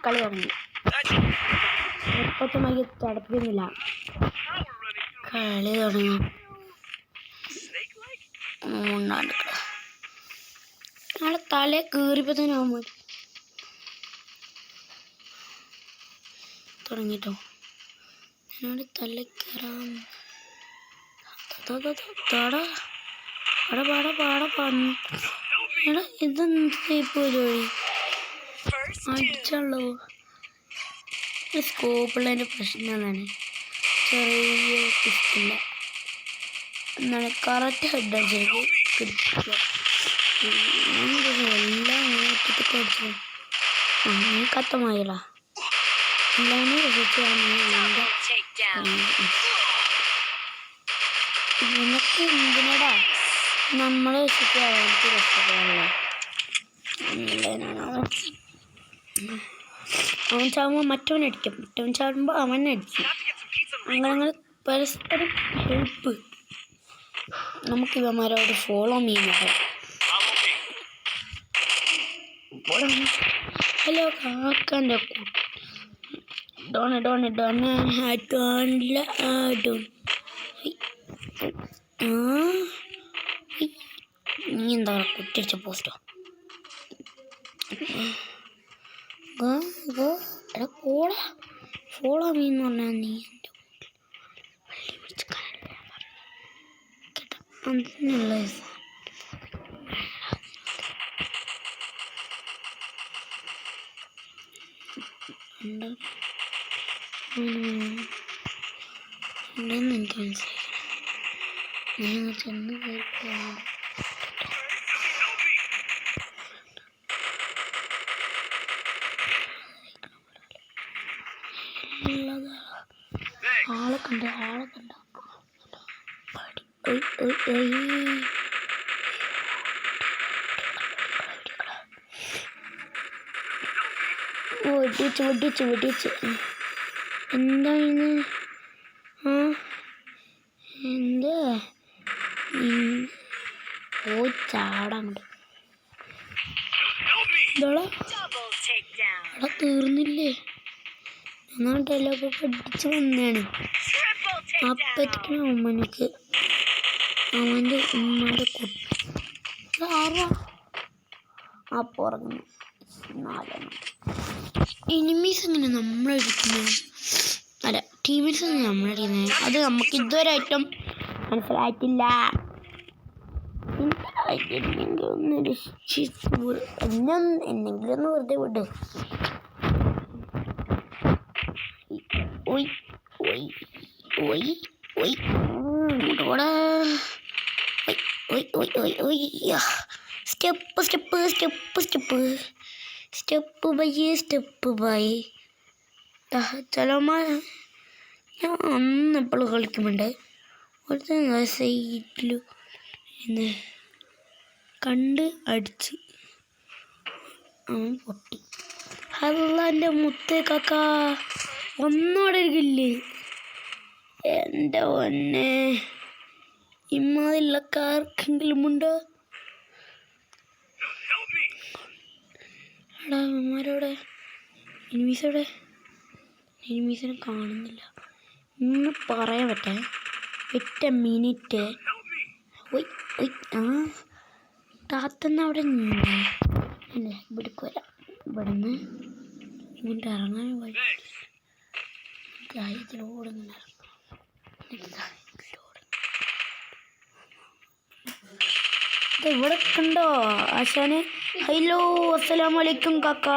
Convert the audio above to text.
കളി തുടങ്ങി. എപ്പോഴത്തെ തടപ്പിക്കുന്നില്ല. കളി തുടങ്ങി. നാളെ തല കീറിയപ്പോ തന്നെ ആവുമ്പോൾ തുടങ്ങിട്ടോ. എന്നോട് തല കയറാൻ ഇതെന്ത് പരിപാടി അടിച്ചുള്ളൂ. സ്കോപ്പുള്ളതിൻ്റെ പ്രശ്നമാണ്. ചെറിയ പിസ്റ്റില്ല എന്നാണ് കറക്റ്റ് ഹെഡ് അടിച്ചത് കിട്ടില്ല. എല്ലാം നോക്കിയിട്ട് അടിച്ചു നീ കത്തമായില്ല. എല്ലാവരും നിനക്ക് എന്തിനടാ നമ്മളെ വെച്ചിട്ട് അവർക്ക് രക്ഷപ്പെടാനുള്ള. അവൻ ചാവുമ്പോൾ മറ്റവനടിക്കും, മറ്റവൻ ചാടുമ്പോൾ അവനടിക്കും. അങ്ങനെ പരസ്പരം ഹെൽപ്പ്. നമുക്ക് ഇവന്മാരോട് ഫോളോ ചെയ്യുന്നുണ്ട്. ഹലോ കാക്കൻ്റെ നീ എന്താ കുറ്റിയടിച്ച പോസ്റ്റോ? എടാ ഫോളോ മീന്ന് പറഞ്ഞാൽ നീ അതിനുള്ള ഉണ്ടെന്ന് എനിക്ക് മനസ്സിലായി. ഞാൻ ചെന്ന് കയറിപ്പോവാം. ആളെ കണ്ട വെടിച്ച് എന്തായിന്ന്? എന്താ പോയി ചാടാണ്ട്. അവിടെ തീർന്നില്ലേ? നന്നായിട്ടല്ലോ പഠിച്ച് വന്നാണ്. അപ്പത്തേക്കിനും ഉമ്മനക്ക് അവൻ്റെ ഉമ്മയുടെ കുട്ടി ആരാ അപ്പം ഉറങ്ങുന്നു. എനിമീസ് എങ്ങനെ നമ്മളടിക്കുന്നത്? അല്ല, ടീമീസ് എങ്ങനെ നമ്മളടിക്കുന്നത്? അത് നമുക്ക് ഇതുവരെ ആയിട്ടും മനസ്സിലായിട്ടില്ല. എന്തെങ്കിലും ഒന്ന് എന്തെങ്കിലും ഒന്ന് വെറുതെ വിട്. സ്റ്റെപ്പ് ബൈ ചിലമ്മ. ഞാൻ അന്നെപ്പോഴും കളിക്കുമ്പോണ്ട് ഒരുത്ത സൈഡിൽ കണ്ട് അടിച്ച് അവൻ പൊട്ടി. അല്ല എൻ്റെ മുത്തേ കാക്ക ഒന്നോടെ ഇരിക്കില്ലേ എൻ്റെ പൊന്നെ. ഇമ്മാതിലൊക്കെ ആർക്കെങ്കിലും ഉണ്ടോ? എടാ ഇവന്മാരോടെ എനിമീസിനെ കാണുന്നില്ല. ഇന്ന് പറയാൻ ഒറ്റ മിനിറ്റ്. താത്തന്ന് അവിടെ നിന്ന് അല്ലേ ഇവിടേക്ക് വരാം. ഇവിടുന്ന് ഇങ്ങോട്ട് ഇറങ്ങാൻ വഴി ധൈര്യത്തിലൂടെ ഇങ്ങനെ ഇറങ്ങാം. ഇവിടെ കണ്ടോ ആശാന്? ഹലോ അസ്സലാമു അലൈക്കും കാക്ക.